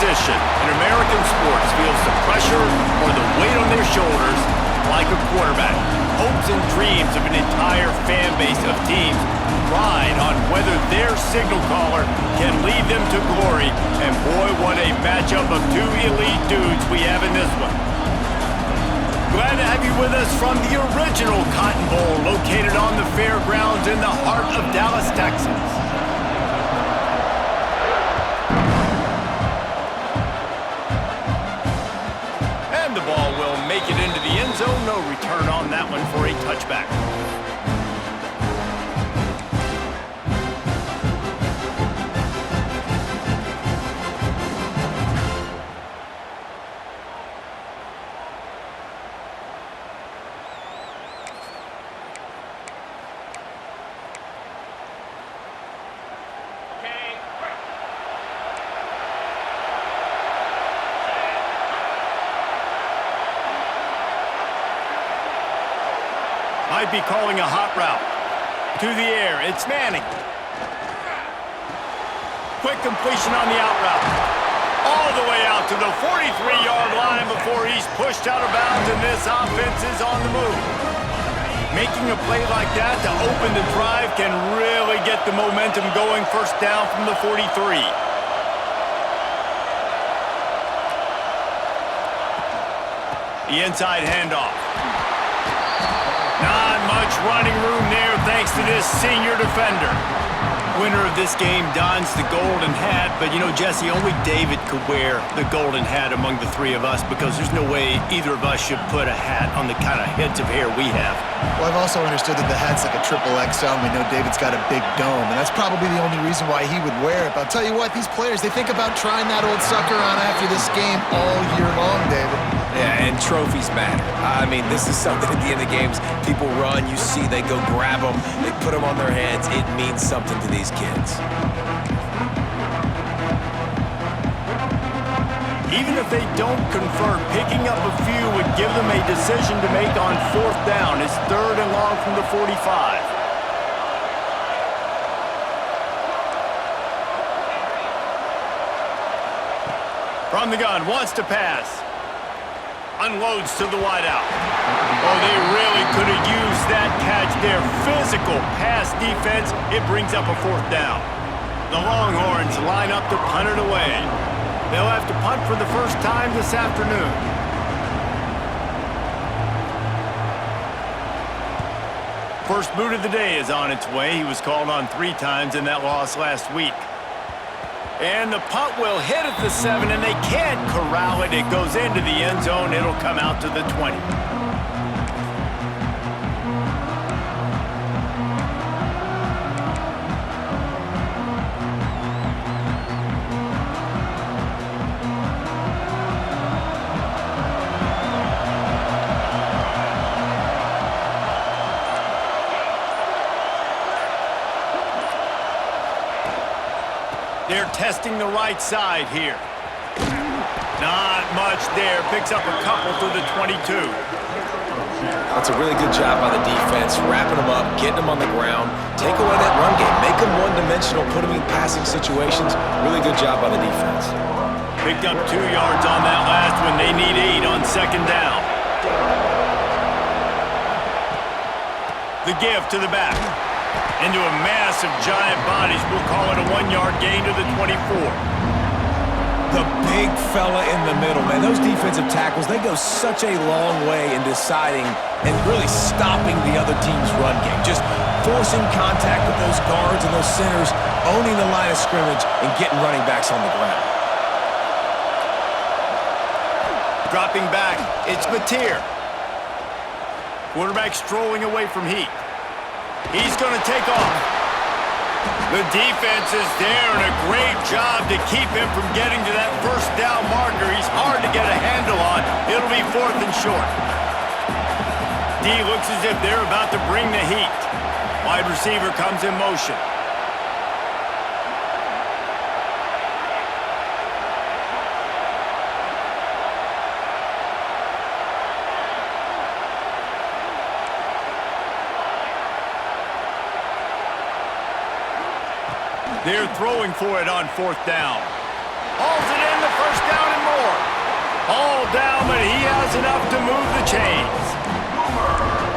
position in American sports feels the pressure or the weight on their shoulders like a quarterback. Hopes and dreams of an entire fan base of teams ride on whether their signal caller can lead them to glory. And boy, what a matchup of two elite dudes we have in this one. Glad to have you with us from the original Cotton Bowl located on the fairgrounds in the heart of Dallas, Texas. And the ball will make it into the end zone. No return on that one for a touchback. Might be calling a hot route. To the air, it's Manning. Quick completion on the out route. All the way out to the 43-yard line before he's pushed out of bounds, and this offense is on the move. Making a play like that to open the drive can really get the momentum going. First down from the 43. The inside handoff. Not much running room there thanks to this senior defender. Winner of this game dons the golden hat, but you know, Jesse, only David could wear the golden hat among the three of us because there's no way either of us should put a hat on the kind of heads of hair we have. Well, I've also understood that the hat's like a triple XL, and we know David's got a big dome, and that's probably the only reason why he would wear it. But I'll tell you what, these players, they think about trying that old sucker on after this game all year long, David. Yeah, and trophies matter. I mean, this is something at the end of games. People run, you see, they go grab them, they put them on their heads. It means something to these kids. Even if they don't convert, picking up a few would give them a decision to make on fourth down. It's 3rd and long from the 45. From the gun, wants to pass. Unloads to the wideout. Oh, they really could have used that catch there. Physical pass defense. It brings up a 4th down. The Longhorns line up to punt it away. They'll have to punt for the first time this afternoon. First boot of the day is on its way. He was called on 3 times in that loss last week. And the punt will hit at the 7, and they can't corral it. It goes into the end zone. It'll come out to the 20. They're testing the right side here. Not much there. Picks up a couple to the 22. That's a really good job by the defense, wrapping them up, getting them on the ground, take away that run game, make them one-dimensional, put them in passing situations. Really good job by the defense. Picked up 2 yards on that last one. They need 8 on 2nd down. The give to the back. Into a mass of giant bodies. We'll call it a 1-yard gain to the 24. The big fella in the middle, man. Those defensive tackles, they go such a long way in deciding and really stopping the other team's run game. Just forcing contact with those guards and those centers, owning the line of scrimmage, and getting running backs on the ground. Dropping back, it's Mateer. Quarterback strolling away from Heat. He's going to take off. The defense is there, and a great job to keep him from getting to that first down marker. He's hard to get a handle on. It'll be 4th and short. D looks as if they're about to bring the heat. Wide receiver comes in motion. They're throwing for it on 4th down. Hauls it in the first All down, but he has enough to move the chains.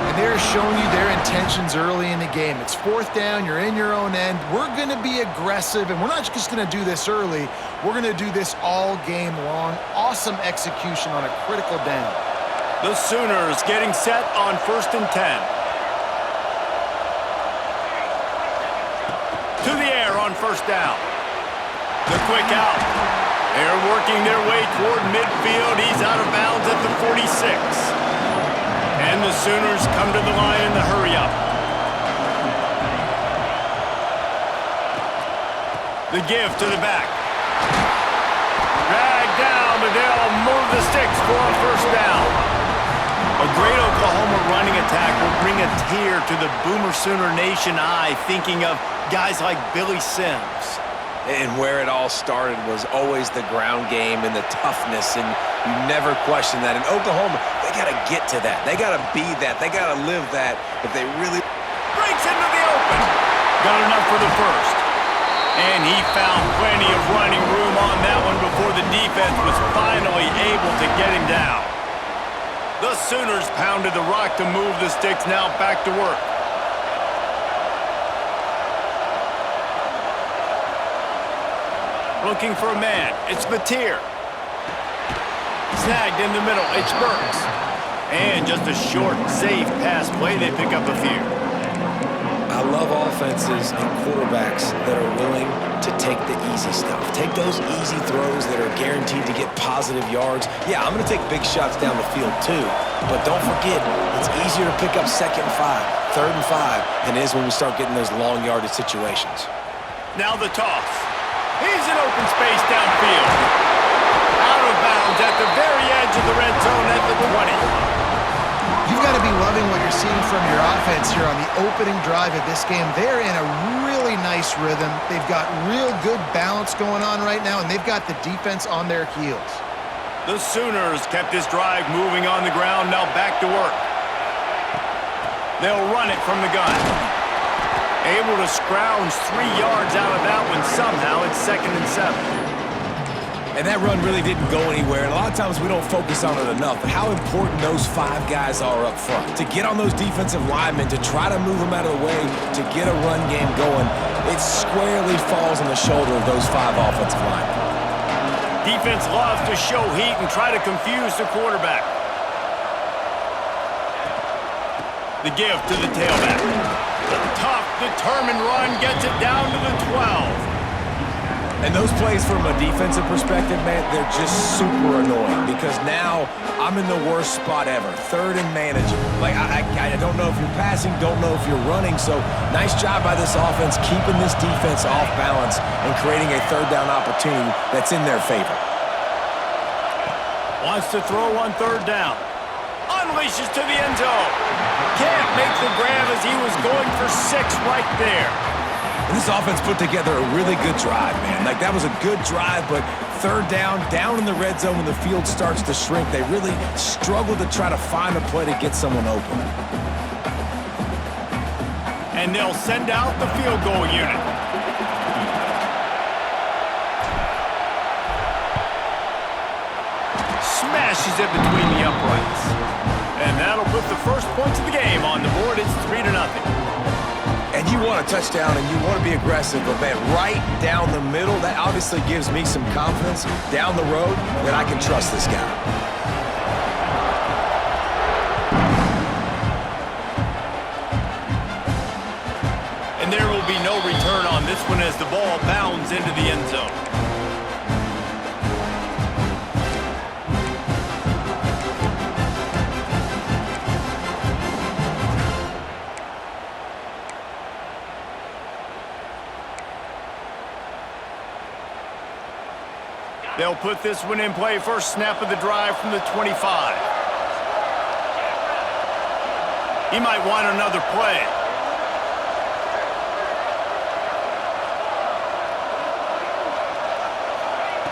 And they're showing you their intentions early in the game. It's fourth down, you're in your own end. We're going to be aggressive, and we're not just going to do this early. We're going to do this all game long. Awesome execution on a critical down. The Sooners getting set on 1st and 10. To the air on 1st down. The quick out. They're working their way toward midfield. He's out of bounds at the 46. And the Sooners come to the line in the hurry-up. The give to the back. Dragged down, but they'll move the sticks for a 1st down. A great Oklahoma running attack will bring a tear to the Boomer Sooner Nation eye, thinking of guys like Billy Sims. And where it all started was always the ground game and the toughness, and you never question that. In Oklahoma, they got to get to that. They got to be that. They got to live that if they really... Breaks into the open. Got enough for the 1st. And he found plenty of running room on that one before the defense was finally able to get him down. The Sooners pounded the rock to move the sticks, now back to work. Looking for a man. It's Mateer. Snagged in the middle. It's Burks. And just a short, safe pass play. They pick up a few. I love offenses and quarterbacks that are willing to take the easy stuff. Take those easy throws that are guaranteed to get positive yards. Yeah, I'm going to take big shots down the field too. But don't forget, it's easier to pick up 2nd and 5, 3rd and 5 than it is when we start getting those long yardage situations. Now the toss. He's in open space downfield. Out of bounds at the very edge of the red zone at the 20. You've got to be loving what you're seeing from your offense here on the opening drive of this game. They're in a really nice rhythm. They've got real good balance going on right now, and they've got the defense on their heels. The Sooners kept this drive moving on the ground, now back to work. They'll run it from the gun. Able to scrounge 3 yards out of that one somehow. It's 2nd and 7. And that run really didn't go anywhere. And a lot of times we don't focus on it enough. But how important those 5 guys are up front. To get on those defensive linemen, to try to move them out of the way, to get a run game going, it squarely falls on the shoulder of those 5 offensive linemen. Defense loves to show heat and try to confuse the quarterback. The give to the tailback. The tough, determined run gets it down to the 12. And those plays from a defensive perspective, man, they're just super annoying because now I'm in the worst spot ever, 3rd and manageable. Like, I don't know if you're passing, don't know if you're running, so nice job by this offense keeping this defense off balance and creating a 3rd down opportunity that's in their favor. Wants to throw on 3rd down. Unleashes to the end zone. Can't make the grab as he was going for 6 right there. And this offense put together a really good drive, man. Like, that was a good drive, but 3rd down in the red zone when the field starts to shrink, they really struggle to try to find a play to get someone open. And they'll send out the field goal unit. Smashes it between the uprights. And that'll put the first points of the game on the board. It's 3-0. And you want a touchdown and you want to be aggressive, but man, right down the middle, that obviously gives me some confidence down the road that I can trust this guy. And there will be no return on this one as the ball bounds into the end zone. They'll put this one in play. First snap of the drive from the 25. He might want another play.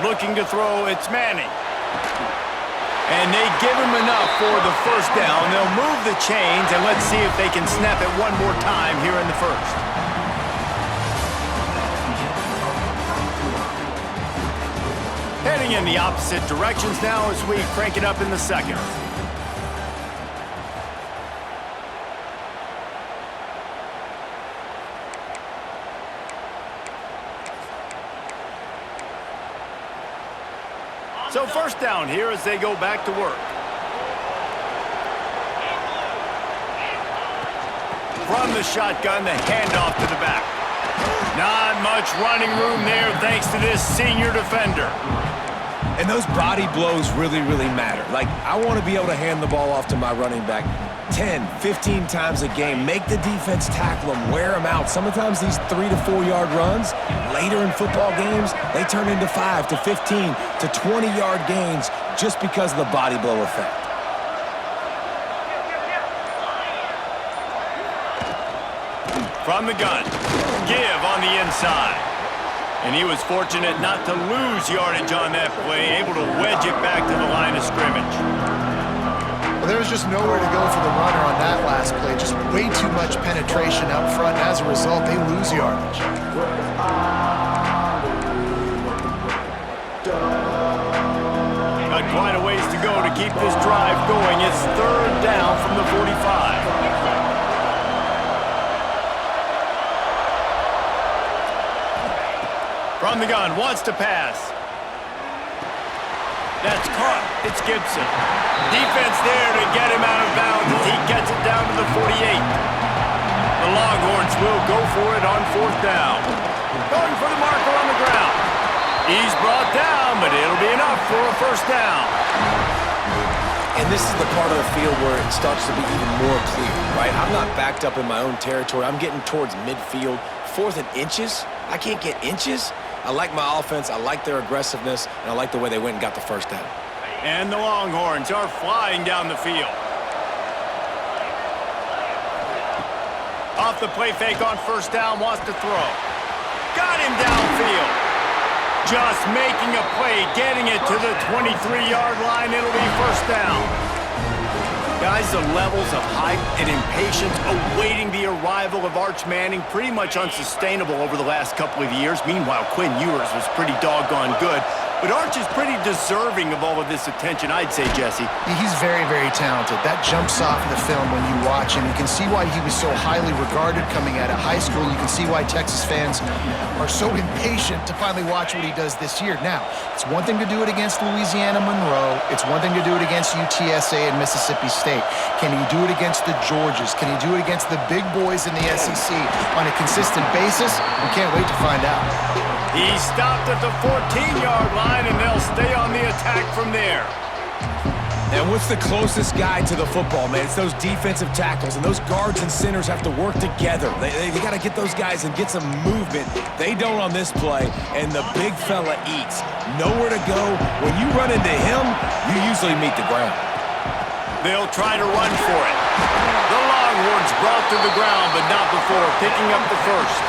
Looking to throw, it's Manning. And they give him enough for the 1st down. They'll move the chains, and let's see if they can snap it one more time here in the 1st. Heading Going in the opposite directions now as we crank it up in the second. So first down here as they go back to work. From the shotgun, the handoff to the back. Not much running room there thanks to this senior defender. And those body blows really, really matter. Like, I want to be able to hand the ball off to my running back 10, 15 times a game. Make the defense tackle them, wear them out. Sometimes these 3 to 4 yard runs, later in football games, they turn into 5 to 15 to 20 yard gains just because of the body blow effect. From the gun, give on the inside. And he was fortunate not to lose yardage on that play, able to wedge it back to the line of scrimmage. Well, there was just nowhere to go for the runner on that last play. Just way too much penetration up front. And as a result, they lose yardage. Got quite a ways to go to keep this drive going. It's third down from the 45. From the gun, wants to pass. That's caught. It's Gibson. Defense there to get him out of bounds as he gets it down to the 48. The Longhorns will go for it on fourth down. Going for the marker on the ground. He's brought down, but it'll be enough for a first down. And this is the part of the field where it starts to be even more clear, right? I'm not backed up in my own territory. I'm getting towards midfield. Fourth and inches? I can't get inches? I like my offense, I like their aggressiveness, and I like the way they went and got the first down. And the Longhorns are flying down the field. Off the play fake on first down, wants to throw. Got him downfield. Just making a play, getting it to the 23-yard line. It'll be first down. Guys, the levels of hype and impatience awaiting the arrival of Arch Manning pretty much unsustainable over the last couple of years. Meanwhile, Quinn Ewers was pretty doggone good. But Arch is pretty deserving of all of this attention, I'd say, Jesse. He's very, very talented. That jumps off in the film when you watch him. You can see why he was so highly regarded coming out of high school. You can see why Texas fans are so impatient to finally watch what he does this year. Now, it's one thing to do it against Louisiana Monroe. It's one thing to do it against UTSA and Mississippi State. Can he do it against the Georgias? Can he do it against the big boys in the SEC on a consistent basis? We can't wait to find out. He stopped at the 14-yard line, and they'll stay on the attack from there. And what's the closest guy to the football, man? It's those defensive tackles, and those guards and centers have to work together. They got to get those guys and get some movement. They don't on this play, and the big fella eats. Nowhere to go. When you run into him, you usually meet the ground. They'll try to run for it. The Longhorns brought to the ground, but not before picking up the first.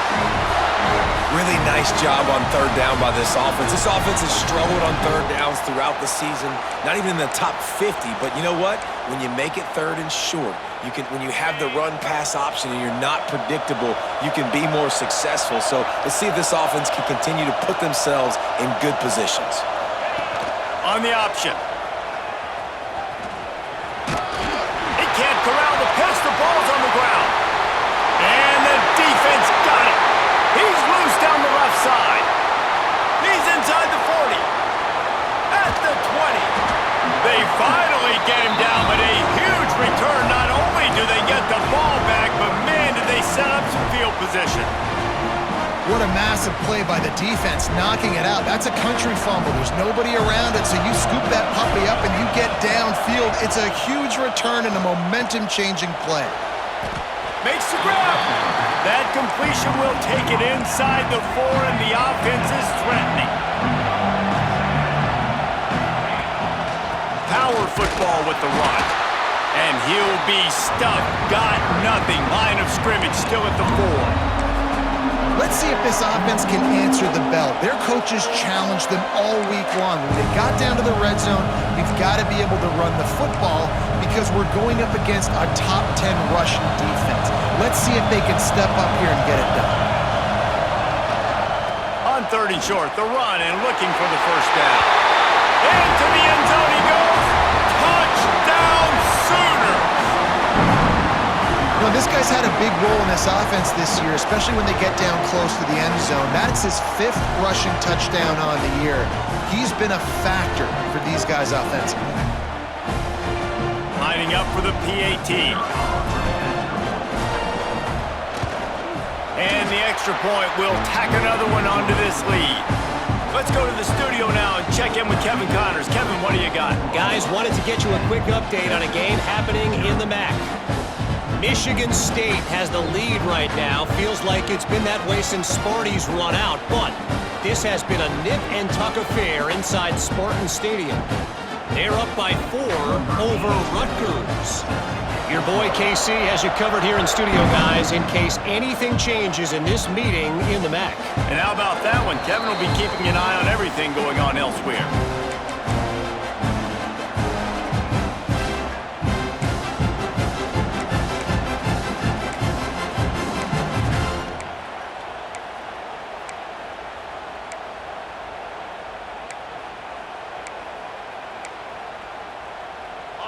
Really nice job on third down by this offense. This offense has struggled on third downs throughout the season. Not even in the top 50, but you know what? When you make it third and short, when you have the run-pass option and you're not predictable, you can be more successful. So let's see if this offense can continue to put themselves in good positions. On the option. He can't corral the pitch. The ball's on the ground. And the defense got it. He's loose down the left side. He's inside the 40. At the 20. They finally get him down, but a huge return. Not only do they get the ball back, but man, did they set up some field position. What a massive play by the defense, knocking it out. That's a country fumble. There's nobody around it, so you scoop that puppy up and you get downfield. It's a huge return and a momentum-changing play. Makes the grab. That completion will take it inside the 4, and the offense is threatening. Power football with the run. And he'll be stuffed. Got nothing. Line of scrimmage still at the 4. Let's see if this offense can answer the bell. Their coaches challenged them all week long. When they got down to the red zone, we've got to be able to run the football because we're going up against a top 10 rushing defense. Let's see if they can step up here and get it done. On third and short, the run and looking for the first down. Into the end zone he goes. Touchdown Sooners! You know, this guy's had a big role in this offense this year, especially when they get down close to the end zone. That's his 5th rushing touchdown on the year. He's been a factor for these guys offensively. Lining up for the PAT. And the extra point will tack another one onto this lead. Let's go to the studio now and check in with Kevin Connors. Kevin, what do you got? Guys, wanted to get you a quick update on a game happening in the MAC. Michigan State has the lead right now. Feels like it's been that way since Sparty's run out, but this has been a nip-and-tuck affair inside Spartan Stadium. They're up by 4 over Rutgers. Your boy KC has you covered here in studio, guys, in case anything changes in this meeting in the MAC. And how about that one? Kevin will be keeping an eye on everything going on elsewhere.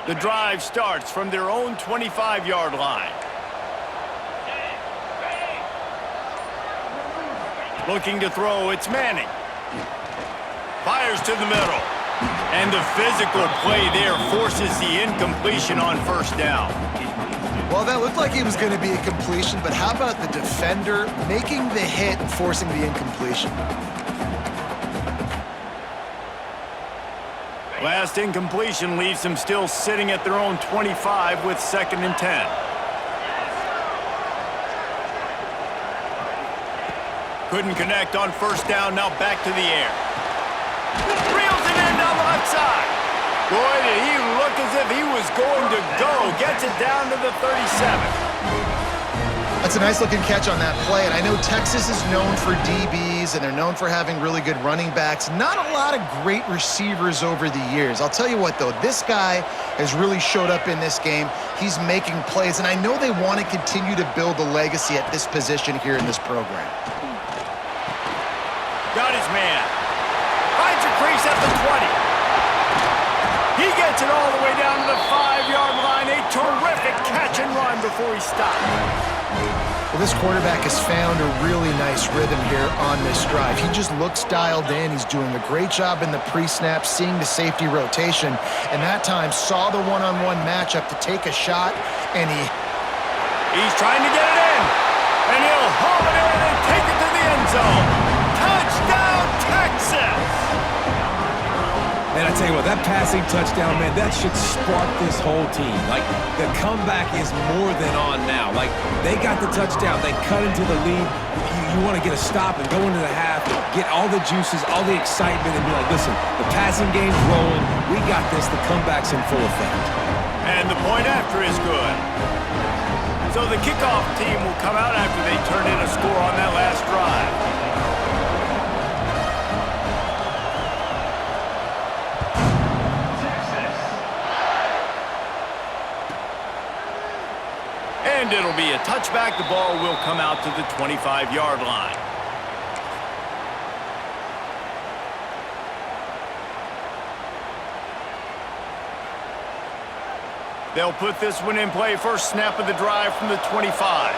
The drive starts from their own 25-yard line. Looking to throw, it's Manning. Fires to the middle. And the physical play there forces the incompletion on first down. Well, that looked like it was going to be a completion, but how about the defender making the hit and forcing the incompletion? Last incompletion leaves them still sitting at their own 25 with 2nd and 10. Couldn't connect on first down, now back to the air. Reels it in down the left side. Boy, did he look as if he was going to go. Gets it down to the 37. That's a nice-looking catch on that play, and I know Texas is known for DBs, and they're known for having really good running backs. Not a lot of great receivers over the years. I'll tell you what, though, this guy has really showed up in this game. He's making plays, and I know they want to continue to build a legacy at this position here in this program. Got his man. Finds a crease at the 20. He gets it all the way down to the 5-yard line. A terrific catch and run before he stopped. Well, this quarterback has found a really nice rhythm here on this drive. He just looks dialed in. He's doing a great job in the pre-snap, seeing the safety rotation, and that time saw the one-on-one matchup to take a shot, and he's trying to get it in, and he'll haul it in and take it to the end zone. Touchdown, Texas! Man, I tell you what, that passing touchdown, man, that should spark this whole team. Like, the comeback is more than on now. Like, they got the touchdown. They cut into the lead. You want to get a stop and go into the half, get all the juices, all the excitement, and be like, listen, the passing game's rolling. We got this. The comeback's in full effect. And the point after is good. So the kickoff team will come out after they turn in a score on that last drive. And it'll be a touchback. The ball will come out to the 25-yard line. They'll put this one in play. First snap of the drive from the 25.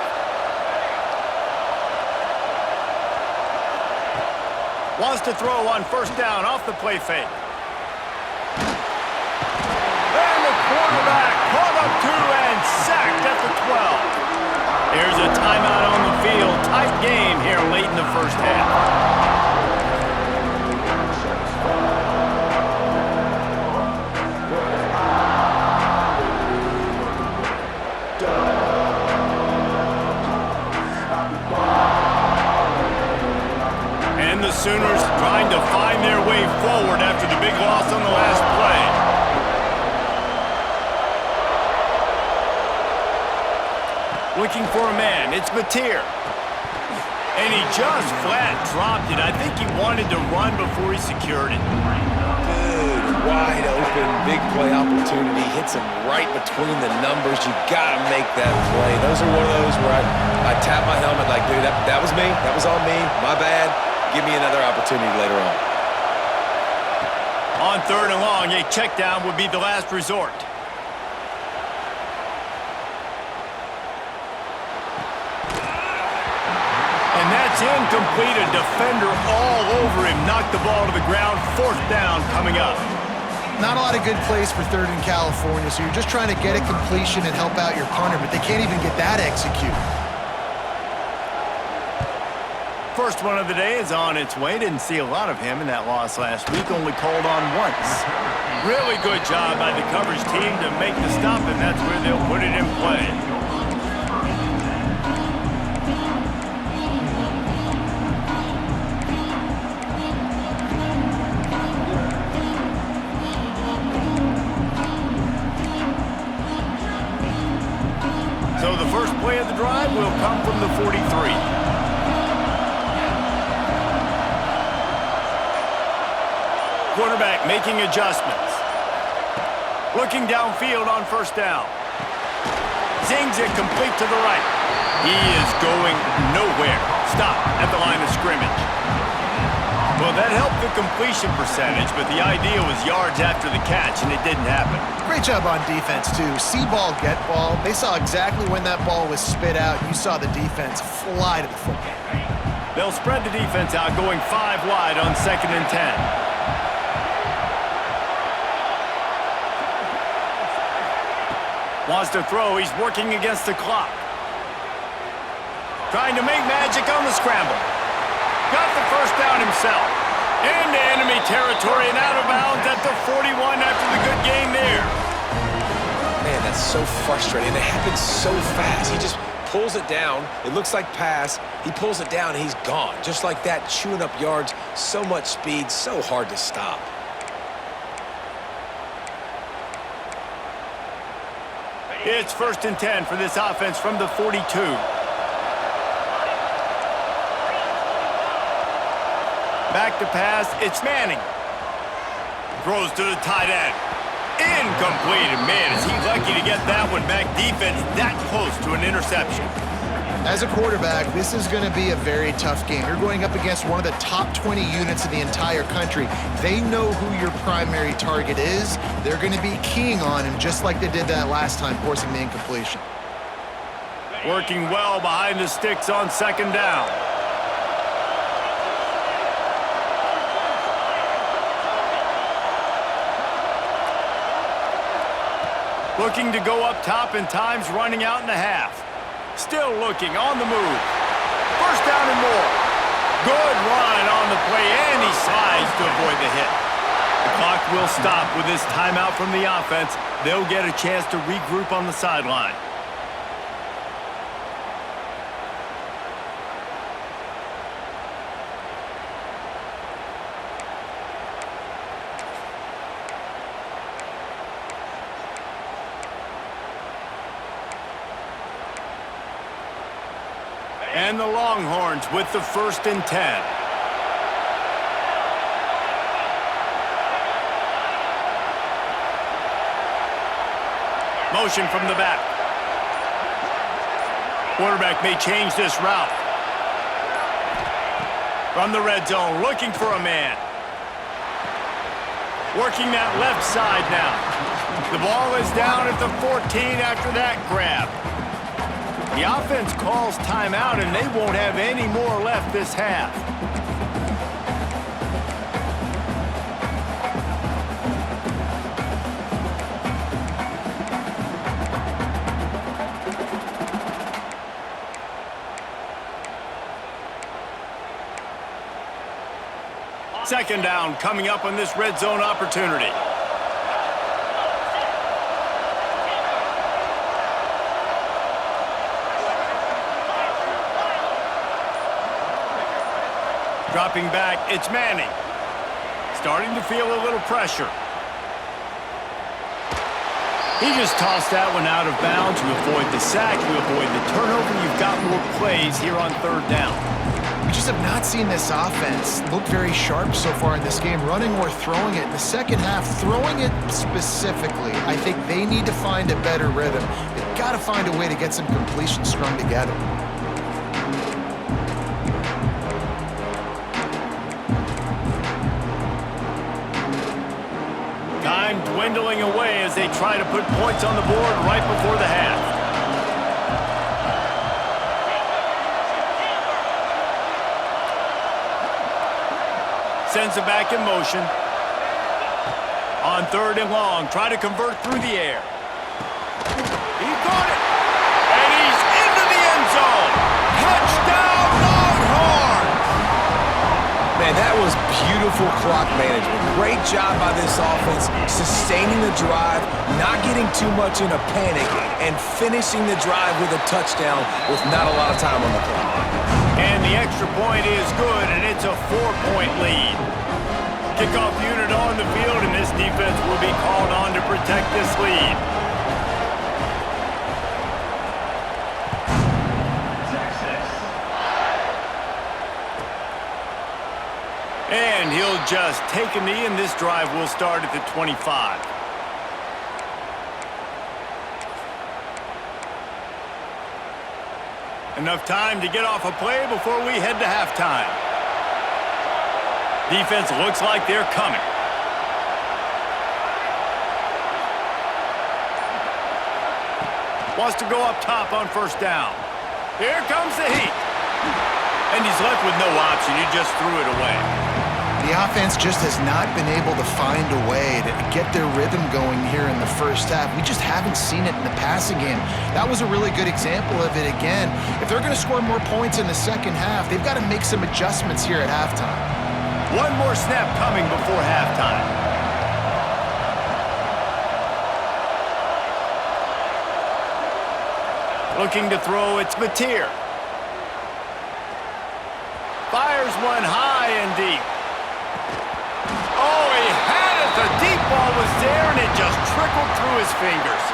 Wants to throw on first down off the play fake. And the quarterback caught up to and sacked at the 12. Here's a timeout on the field. Tight game here late in the first half. And the Sooners trying to find their way forward after the big loss on the last play. Looking for a man. It's Mateer. And he just flat dropped it. I think he wanted to run before he secured it. Good, wide open, big play opportunity. Hits him right between the numbers. You got to make that play. Those are one of those where I tap my helmet like, dude, that was me. That was on me. My bad. Give me another opportunity later on. On 3rd and long, a check down would be the last resort. And that's incomplete. A defender all over him. Knocked the ball to the ground. 4th down coming up. Not a lot of good plays for 3rd in California, so you're just trying to get a completion and help out your punter, but they can't even get that executed. First one of the day is on its way. Didn't see a lot of him in that loss last week. Only called on once. Really good job by the coverage team to make the stop, and that's where they'll put it in play. So the first play of the drive will come from the 43. Quarterback making adjustments. Looking downfield on 1st down. Zings it complete to the right. He is going nowhere. Stop at the line of scrimmage. Well, that helped the completion percentage, but the idea was yards after the catch, and it didn't happen. Great job on defense, too. See ball, get ball. They saw exactly when that ball was spit out. You saw the defense fly to the football. They'll spread the defense out, going 5 wide on 2nd and 10. Wants to throw. He's working against the clock. Trying to make magic on the scramble. Got the 1st down himself. Into enemy territory and out of bounds at the 41 after the good game there. Man, that's so frustrating. It happens so fast. He just pulls it down. It looks like pass. He pulls it down, and he's gone. Just like that, chewing up yards. So much speed, so hard to stop. It's 1st and 10 for this offense from the 42. Back to pass. It's Manning. Throws to the tight end. Incomplete. And man, is he lucky to get that one back. Defense that close to an interception. As a quarterback, this is going to be a very tough game. You're going up against one of the top 20 units in the entire country. They know who your primary target is. They're going to be keying on him just like they did that last time, forcing the incompletion. Working well behind the sticks on 2nd down. Looking to go up top, and time's running out in the half. Still looking on the move. 1st down and more. Good run on the play, and he slides to avoid the hit. The clock will stop with this timeout from the offense. They'll get a chance to regroup on the sideline. And the Longhorns with the 1st and 10. Motion from the back. Quarterback may change this route. From the red zone, looking for a man. Working that left side now. The ball is down at the 14 after that grab. The offense calls timeout, and they won't have any more left this half. Second down coming up on this red zone opportunity. Dropping back, it's Manning. Starting to feel a little pressure. He just tossed that one out of bounds. You avoid the sack, you avoid the turnover. You've got more plays here on 3rd down. We just have not seen this offense look very sharp so far in this game, running or throwing it. In the second half, throwing it specifically, I think they need to find a better rhythm. They've got to find a way to get some completions strung together. dwindling away as they try to put points on the board right before the half. Sends it back in motion. On 3rd and long, try to convert through the air. He caught it. And he's into the end zone. Touchdown, Longhorns! Man, that was beautiful clock management. Great job by this offense, sustaining the drive, not getting too much in a panic, and finishing the drive with a touchdown with not a lot of time on the clock. And the extra point is good, and it's a 4-point lead. Kickoff unit on the field, and this defense will be called on to protect this lead. And he'll just take a knee, and this drive will start at the 25. Enough time to get off a play before we head to halftime. Defense looks like they're coming. Wants to go up top on 1st down. Here comes the heat. And he's left with no option. He just threw it away. The offense just has not been able to find a way to get their rhythm going here in the first half. We just haven't seen it in the passing game. That was a really good example of it again. If they're going to score more points in the second half, they've got to make some adjustments here at halftime. One more snap coming before halftime. Looking to throw, it's Mateer. Fires one high and deep. Oh, he had it. The deep ball was there, and it just trickled through his fingers.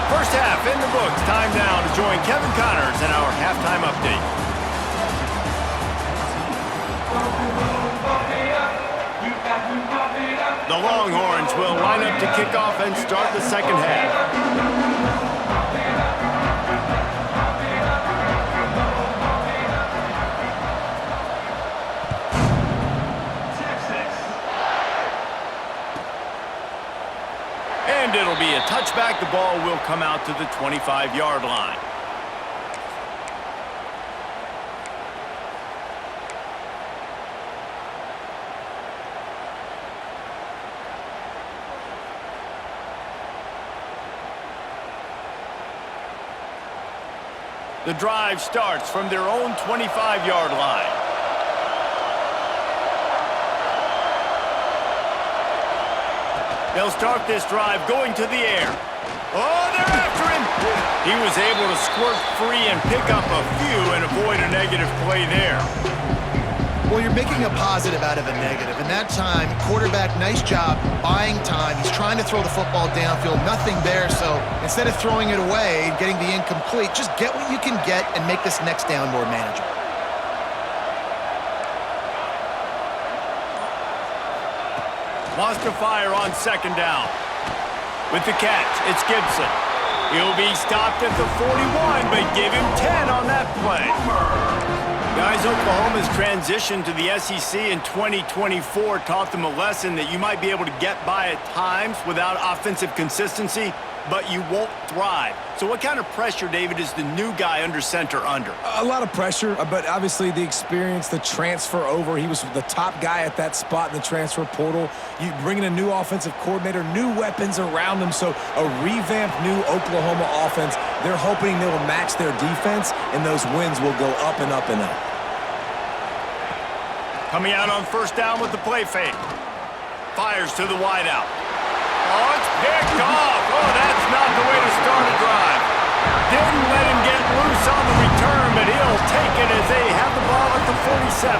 First half in the books. Time now to join Kevin Connors in our halftime update. The Longhorns will line up to kick off and start the second half. And it'll be a touchback. The ball will come out to the 25-yard line. The drive starts from their own 25-yard line. They'll start this drive going to the air. Oh, they're after him. He was able to squirt free and pick up a few and avoid a negative play there. Well, you're making a positive out of a negative. And that time, quarterback, nice job buying time. He's trying to throw the football downfield. Nothing there. So instead of throwing it away and getting the incomplete, just get what you can get and make this next down more manageable. Wants to fire on 2nd down. With the catch, it's Gibson. He'll be stopped at the 41, but give him 10 on that play. Guys, Oklahoma's transition to the SEC in 2024 taught them a lesson that you might be able to get by at times without offensive consistency, but you won't thrive. So what kind of pressure, David, is the new guy under center under? A lot of pressure, but obviously the experience, the transfer over. He was the top guy at that spot in the transfer portal. You bring in a new offensive coordinator, new weapons around him, so a revamped new Oklahoma offense. They're hoping they will match their defense, and those wins will go up and up and up. Coming out on 1st down with the play fake. Fires to the wideout. Oh, it's picked off. Oh, that's not the way to start a drive. Didn't let him get loose on the return, but he'll take it as they have the ball at the 47.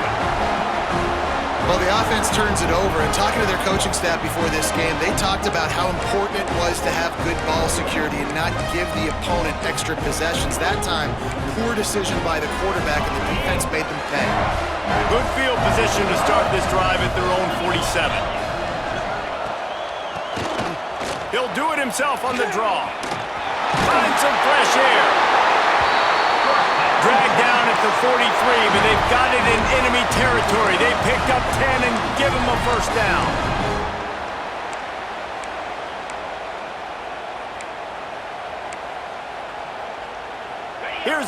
Well, the offense turns it over, and talking to their coaching staff before this game, they talked about how important it was to have good ball security and not give the opponent extra possessions. That time, poor decision by the quarterback, and the defense made them pay. Good field position to start this drive at their own 47. He'll do it himself on the draw. Find some fresh air. Dragged down at the 43, but they've got it in enemy territory. They picked up 10 and give him a 1st down.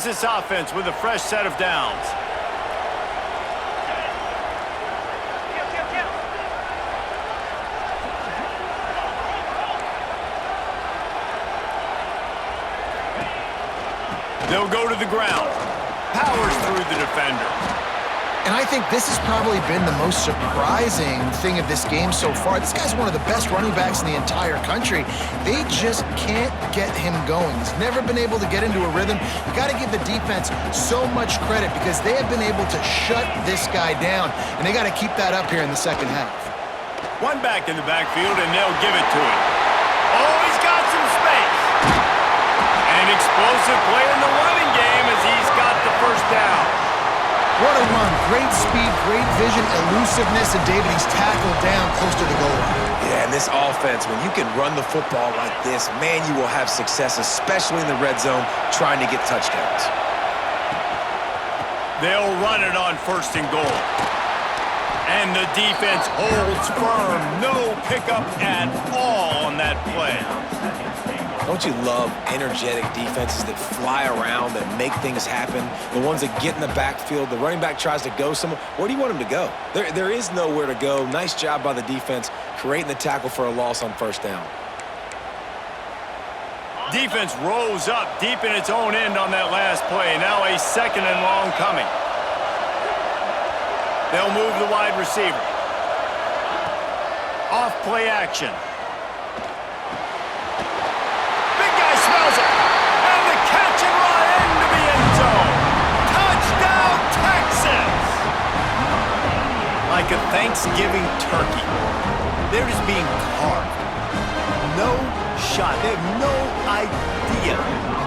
comes this offense with a fresh set of downs. They'll go to the ground. Powers through the defender. And I think this has probably been the most surprising thing of this game so far. This guy's one of the best running backs in the entire country. They just can't get him going. He's never been able to get into a rhythm. You got to give the defense so much credit because they have been able to shut this guy down, and they got to keep that up here in the second half. One back in the backfield, and they'll give it to him. Oh, he's got some space. An explosive play in the running game as he's got the first down. What a run. Great speed, great vision, elusiveness, and David, he's tackled down close to the goal line. Yeah, and this offense, when you can run the football like this, man, you will have success, especially in the red zone, trying to get touchdowns. They'll run it on 1st and goal. And the defense holds firm. No pickup at all on that play. Don't you love energetic defenses that fly around, that make things happen? The ones that get in the backfield, the running back tries to go somewhere. Where do you want him to go? There is nowhere to go. Nice job by the defense, creating the tackle for a loss on 1st down. Defense rose up deep in its own end on that last play. Now a 2nd and long coming. They'll move the wide receiver. Off play action. Smells it. And the catch and run into the end zone. Touchdown, Texas! Like a Thanksgiving turkey, they're just being carved. No shot. They have no idea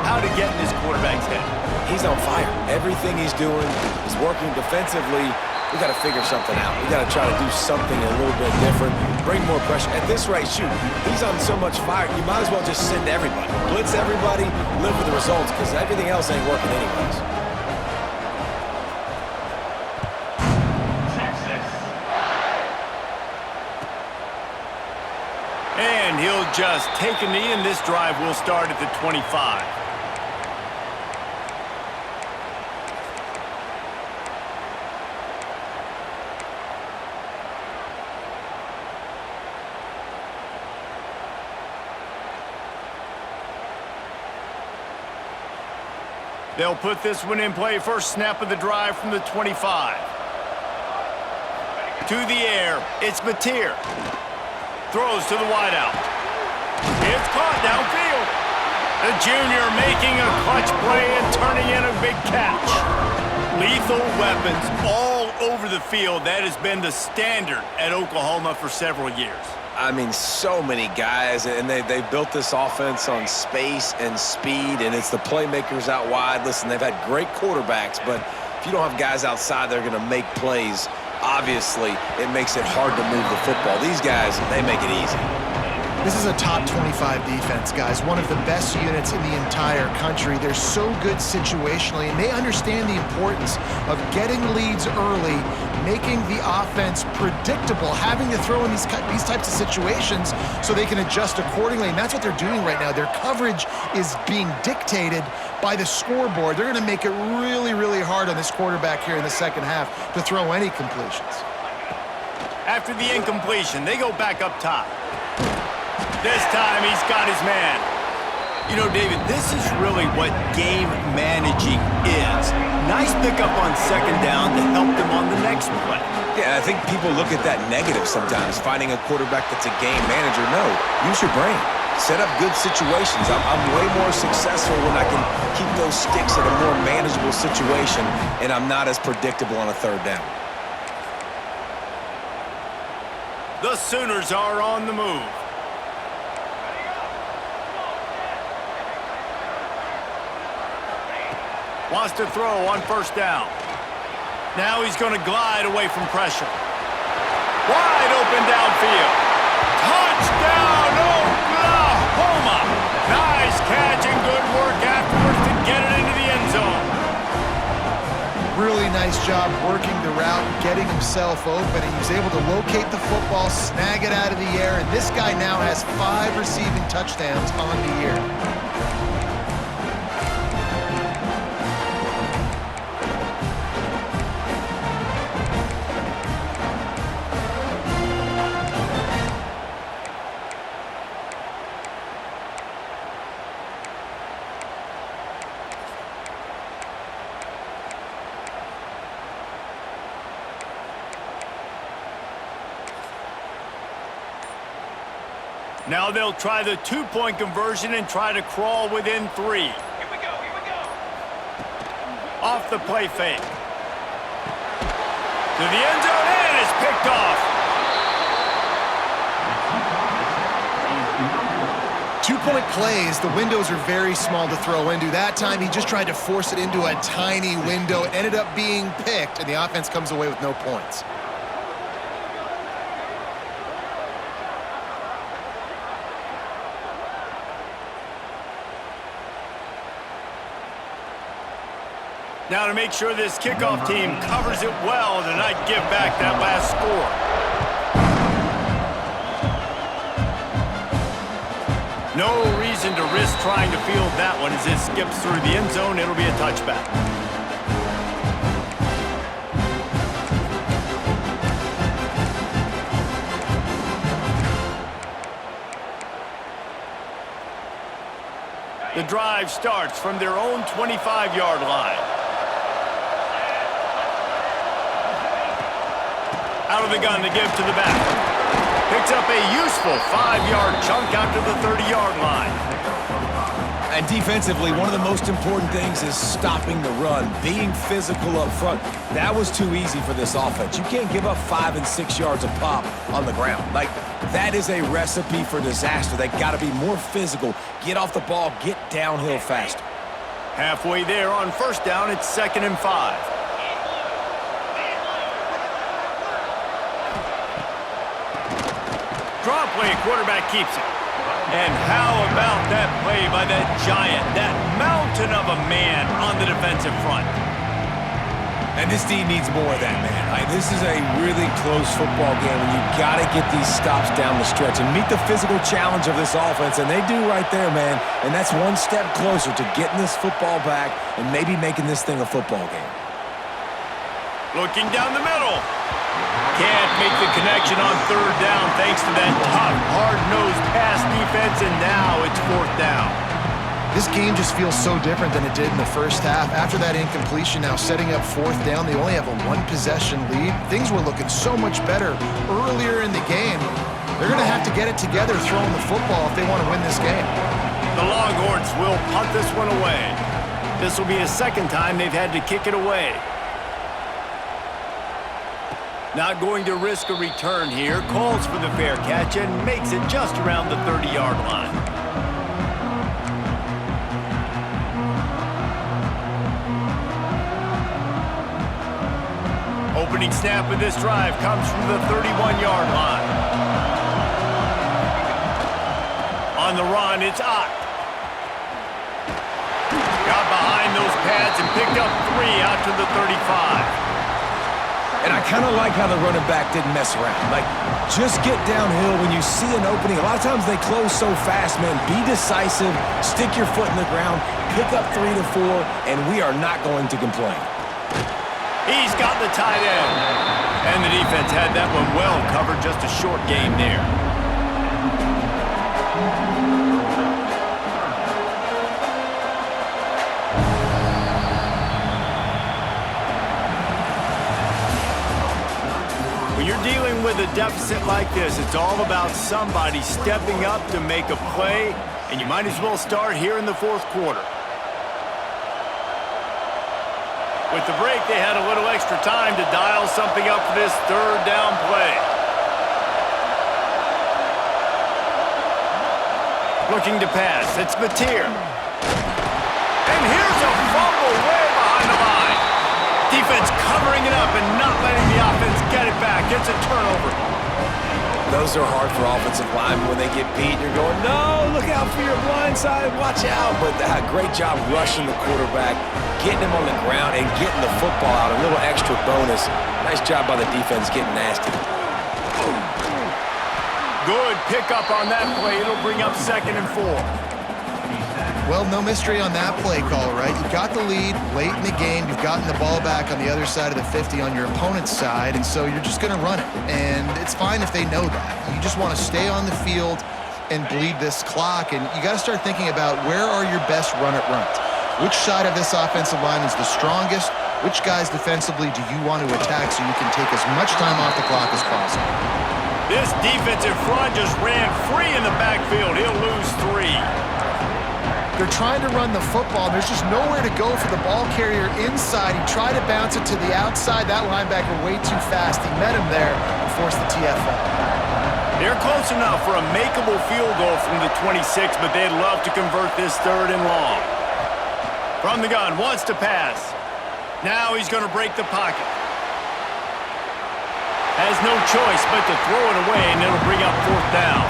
how to get in this quarterback's head. He's on fire. Everything he's doing is working defensively. We got to figure something out. We got to try to do something a little bit different, bring more pressure. At this rate, shoot, he's on so much fire, you might as well just send everybody. Blitz everybody, live with the results, because everything else ain't working anyways. And he'll just take a knee, and this drive will start at the 25. They'll put this one in play. First snap of the drive from the 25. To the air, it's Mateer. Throws to the wideout. It's caught downfield. The junior making a clutch play and turning in a big catch. Lethal weapons all over the field. That has been the standard at Oklahoma for several years. I mean, so many guys, and they built this offense on space and speed, and it's the playmakers out wide. Listen, they've had great quarterbacks, but if you don't have guys outside that are going to make plays, obviously it makes it hard to move the football. These guys, they make it easy. This is a top 25 defense, guys. One of the best units in the entire country. They're so good situationally, and they understand the importance of getting leads early, making the offense predictable, having to throw in these types of situations so they can adjust accordingly. And that's what they're doing right now. Their coverage is being dictated by the scoreboard. They're going to make it really, really hard on this quarterback here in the second half to throw any completions. After the incompletion, they go back up top. This time he's got his man. You know, David, this is really what game managing is. Nice pickup on 2nd down to help them on the next play. Yeah, I think people look at that negative sometimes, finding a quarterback that's a game manager. No, use your brain. Set up good situations. I'm way more successful when I can keep those sticks at a more manageable situation, and I'm not as predictable on a 3rd down. The Sooners are on the move. Wants to throw on 1st down. Now he's going to glide away from pressure. Wide open downfield. Touchdown, Oklahoma! Nice catch and good work afterwards to get it into the end zone. Really nice job working the route, getting himself open, and he was able to locate the football, snag it out of the air, and this guy now has 5 receiving touchdowns on the year. Now they'll try the two-point conversion and try to crawl within 3. Here we go, here we go. Off the play fake. To the end zone, and it's picked off. 2-point plays, the windows are very small to throw into. That time, he just tried to force it into a tiny window. It ended up being picked, and the offense comes away with no points. Now to make sure this kickoff team covers it well to not give back that last score. No reason to risk trying to field that one as it skips through the end zone. It'll be a touchback. The drive starts from their own 25-yard line. Out of the gun to give to the back. Picks up a useful 5-yard chunk out to the 30-yard line. And defensively, one of the most important things is stopping the run, being physical up front. That was too easy for this offense. You can't give up 5 and 6 yards a pop on the ground. Like, that is a recipe for disaster. They got to be more physical, get off the ball, get downhill faster. Halfway there on first down, it's 2nd and 5. Draw play, quarterback keeps it. And how about that play by that giant, that mountain of a man on the defensive front? And this team needs more of that, man. This is a really close football game, and you've got to get these stops down the stretch and meet the physical challenge of this offense, and they do right there, man. And that's one step closer to getting this football back and maybe making this thing a football game. Looking down the middle. Can't make the connection on 3rd down thanks to that tough, hard-nosed pass defense, and now it's 4th down. This game just feels so different than it did in the first half. After that incompletion, now setting up 4th down, they only have a 1-possession lead. Things were looking so much better earlier in the game. They're going to have to get it together throwing the football if they want to win this game. The Longhorns will punt this one away. This will be the 2nd time they've had to kick it away. Not going to risk a return here. Calls for the fair catch and makes it just around the 30-yard line. Opening snap of this drive comes from the 31-yard line. On the run, it's Ott. Got behind those pads and picked up 3 out to the 35. And I kind of like how the running back didn't mess around. Like, just get downhill when you see an opening. A lot of times they close so fast, man. Be decisive, stick your foot in the ground, pick up 3 to 4, and we are not going to complain. He's got the tight end. And the defense had that one well covered, just a short game there. When you're dealing with a deficit like this, it's all about somebody stepping up to make a play, and you might as well start here in the 4th quarter. With the break, they had a little extra time to dial something up for this 3rd down play. Looking to pass, it's Mateer. And here's a fumble way behind the line. Defense covering it up and not letting the offense get it back. It's a turnover. Those are hard for offensive linemen when they get beat. You're going, no, look out for your blind side, watch out. But great job rushing the quarterback, getting him on the ground, and getting the football out. A little extra bonus. Nice job by the defense getting nasty. Good pickup on that play. It'll bring up 2nd and 4. Well, no mystery on that play call, right? You've got the lead late in the game. You've gotten the ball back on the other side of the 50 on your opponent's side, and so you're just going to run it. And it's fine if they know that. You just want to stay on the field and bleed this clock, and you got to start thinking about where are your best run-it-runs. Which side of this offensive line is the strongest? Which guys defensively do you want to attack so you can take as much time off the clock as possible? This defensive front just ran free in the backfield. He'll lose 3. They're trying to run the football, and there's just nowhere to go for the ball carrier inside. He tried to bounce it to the outside. That linebacker way too fast. He met him there and forced the TFL. They're close enough for a makeable field goal from the 26, but they'd love to convert this 3rd and long. From the gun, wants to pass. Now he's going to break the pocket. Has no choice but to throw it away, and it'll bring up 4th down.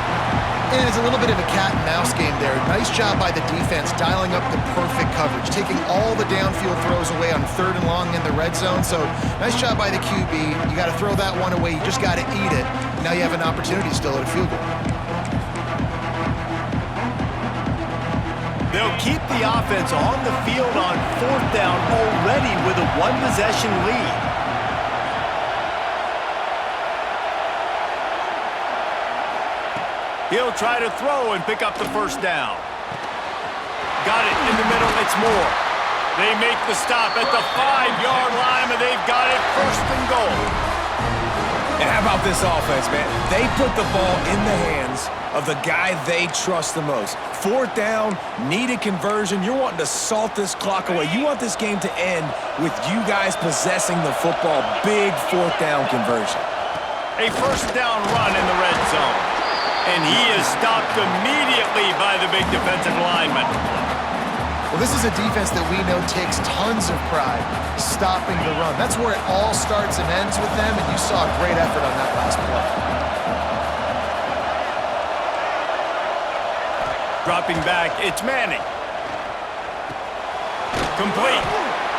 And it's a little bit of a cat-and-mouse game there. Nice job by the defense dialing up the perfect coverage, taking all the downfield throws away on 3rd and long in the red zone. So nice job by the QB. You got to throw that one away. You just got to eat it. Now you have an opportunity still at a field goal. They'll keep the offense on the field on 4th down already with a 1-possession lead. He'll try to throw and pick up the 1st down. Got it in the middle, it's Moore. They make the stop at the 5-yard line, and they've got it 1st and goal. And how about this offense, man? They put the ball in the hands of the guy they trust the most. 4th down, needed conversion. You're wanting to salt this clock away. You want this game to end with you guys possessing the football. Big 4th down conversion. A 1st down run in the red zone. And he is stopped immediately by the big defensive lineman. Well, this is a defense that we know takes tons of pride stopping the run. That's where it all starts and ends with them, and you saw a great effort on that last play. Dropping back, it's Manning. Complete.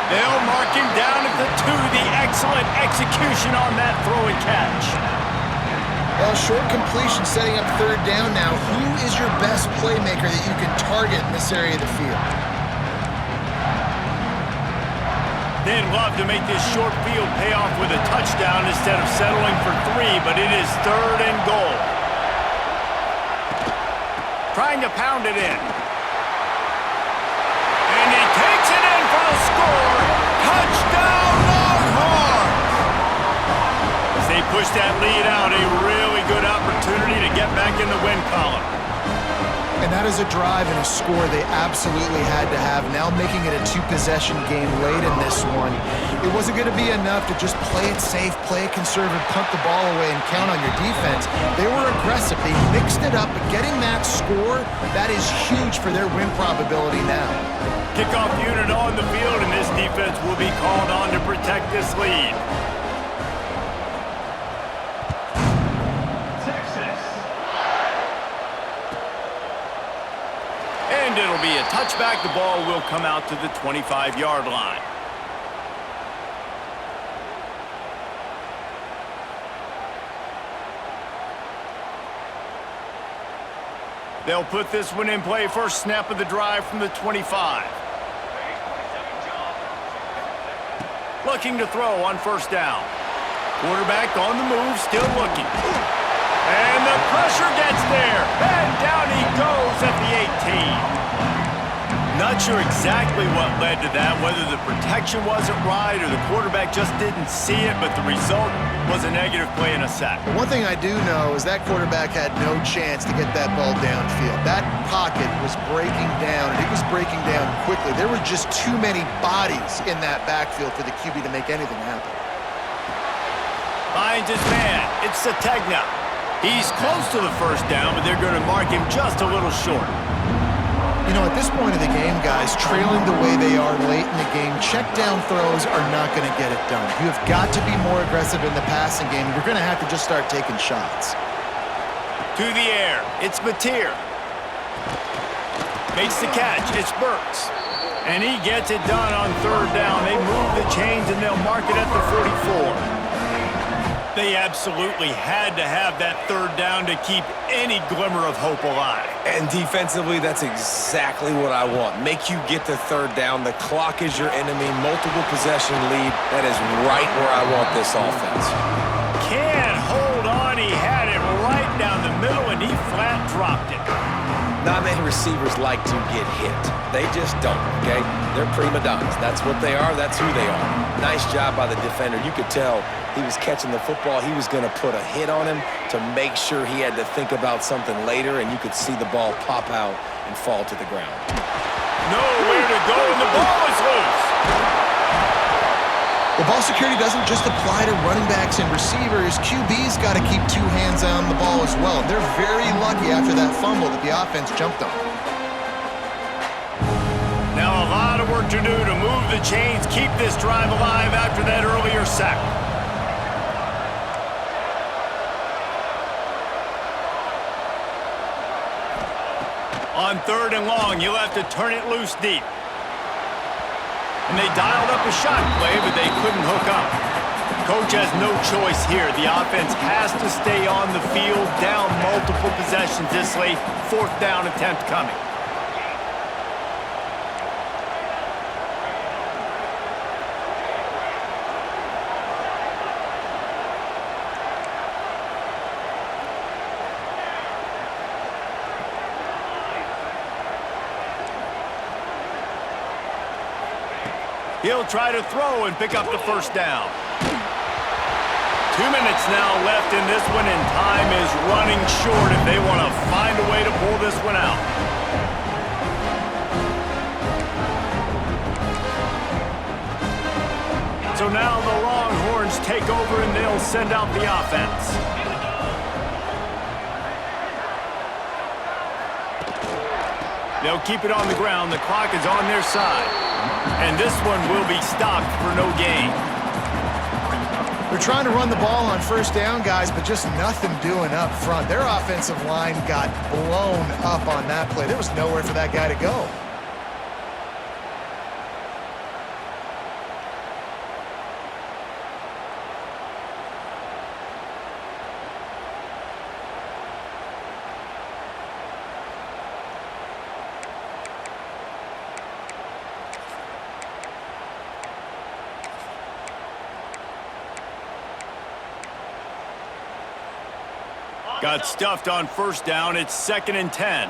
They'll mark him down at the 2. The excellent execution on that throw and catch. Well, short completion setting up 3rd down now. Who is your best playmaker that you can target in this area of the field? They'd love to make this short field pay off with a touchdown instead of settling for 3, but it is 3rd and goal. Trying to pound it in. And he takes it in for the score. Touchdown, Longhorns! As they push that lead out, a really good opportunity to get back in the win column. And that is a drive and a score they absolutely had to have. Now making it a 2-possession game late in this one. It wasn't going to be enough to just play it safe, play it conservative, punt the ball away, and count on your defense. They were aggressive. They mixed it up, but getting that score, that is huge for their win probability now. Kickoff unit on the field, and this defense will be called on to protect this lead. And it'll be a touchback. The ball will come out to the 25-yard line. They'll put this one in play. First snap of the drive from the 25. Looking to throw on 1st down. Quarterback on the move, still looking. And the pressure gets there. And down he goes at the 18. Not sure exactly what led to that, whether the protection wasn't right or the quarterback just didn't see it, but the result was a negative play and a sack. One thing I do know is that quarterback had no chance to get that ball downfield. That pocket was breaking down, and it was breaking down quickly. There were just too many bodies in that backfield for the QB to make anything happen. Finds his man. It's Sategna. He's close to the 1st down, but they're going to mark him just a little short. You know, at this point of the game, guys, trailing the way they are late in the game, check down throws are not going to get it done. You have got to be more aggressive in the passing game. You're going to have to just start taking shots. To the air. It's Mateer. Makes the catch. It's Burks. And he gets it done on 3rd down. They move the chains, and they'll mark it at the 44. They absolutely had to have that 3rd down to keep any glimmer of hope alive. And defensively, that's exactly what I want. Make you get to 3rd down. The clock is your enemy. Multiple possession lead. That is right where I want this offense. Can't hold on. He had it right down the middle, and he flat dropped it. Not many receivers like to get hit. They just don't, okay? They're prima donnas. That's what they are. That's who they are. Nice job by the defender. You could tell he was catching the football. He was going to put a hit on him to make sure he had to think about something later, and you could see the ball pop out and fall to the ground. Nowhere to go, and the ball is loose. The ball security doesn't just apply to running backs and receivers. QB's got to keep two hands on the ball as well. They're very lucky after that fumble that the offense jumped on. Now a lot of work to do to move the chains, keep this drive alive after that earlier sack. On 3rd and long, you'll have to turn it loose deep. And they dialed up a shot play, but they couldn't hook up. Coach has no choice here. The offense has to stay on the field, down multiple possessions this late. 4th down attempt coming. He'll try to throw and pick up the 1st down. 2 minutes now left in this one, and time is running short if they want to find a way to pull this one out. So now the Longhorns take over, and they'll send out the offense. They'll keep it on the ground. The clock is on their side. And this one will be stopped for no gain. They're trying to run the ball on 1st down, guys, but just nothing doing up front. Their offensive line got blown up on that play. There was nowhere for that guy to go. Got stuffed on 1st down. It's 2nd and 10.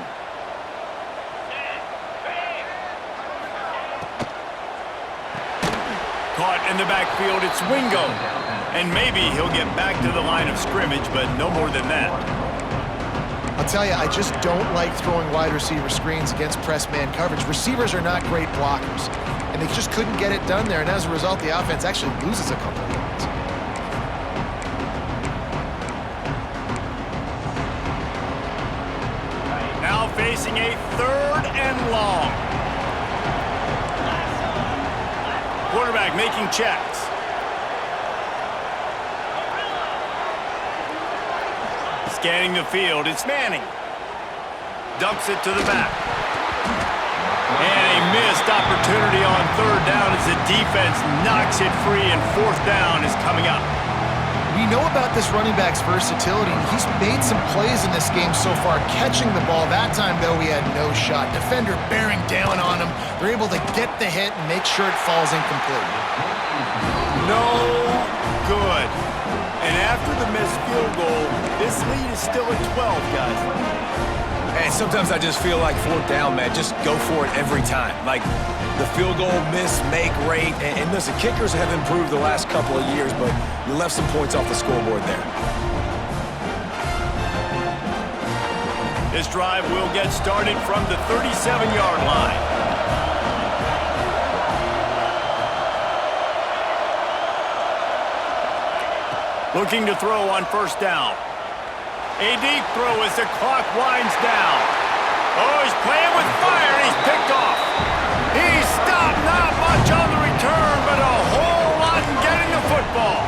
Caught in the backfield. It's Wingo. And maybe he'll get back to the line of scrimmage, but no more than that. I'll tell you, I just don't like throwing wide receiver screens against press man coverage. Receivers are not great blockers, and they just couldn't get it done there. And as a result, the offense actually loses a couple of yards. Now facing a 3rd and long. Quarterback making checks. Scanning the field, it's Manning. Dumps it to the back. And a missed opportunity on 3rd down as the defense knocks it free, and 4th down is coming up. We know about this running back's versatility. He's made some plays in this game so far, catching the ball. That time, though, he had no shot. Defender bearing down on him. They're able to get the hit and make sure it falls incomplete. No good. And after the missed field goal, this lead is still at 12, guys. And sometimes I just feel like 4th down, man, just go for it every time. Like the field goal miss, make rate. And listen, kickers have improved the last couple of years, but you left some points off the scoreboard there. This drive will get started from the 37-yard line. Looking to throw on 1st down. A deep throw as the clock winds down. Oh, he's playing with fire, and he's picked off. He's stopped, not much on the return, but a whole lot in getting the football.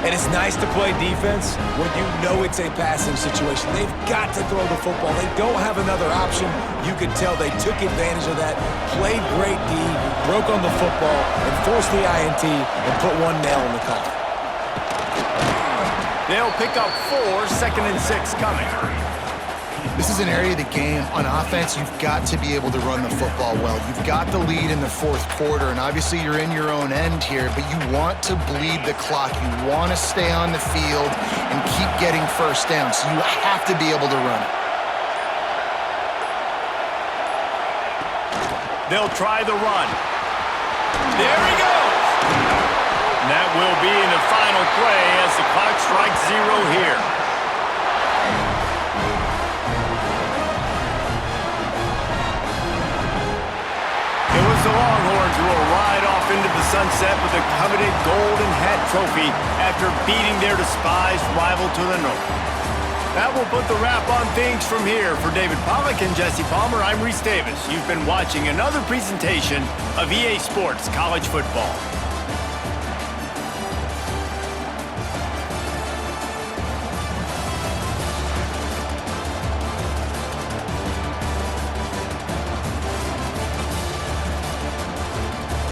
And it's nice to play defense when you know it's a passing situation. They've got to throw the football. They don't have another option. You can tell they took advantage of that, played great D, broke on the football, and forced the INT and put one nail in the coffin. They'll pick up 4, 2nd and 6 coming. This is an area of the game. On offense, you've got to be able to run the football well. You've got the lead in the 4th quarter, and obviously you're in your own end here, but you want to bleed the clock. You want to stay on the field and keep getting 1st down, so you have to be able to run it. They'll try the run. There he goes! And that will be in the final play as the clock strikes 0 here. It was the Longhorns who will ride off into the sunset with the coveted Golden Hat Trophy after beating their despised rival to the north. That will put the wrap on things from here. For David Pollack and Jesse Palmer, I'm Reese Davis. You've been watching another presentation of EA Sports College Football.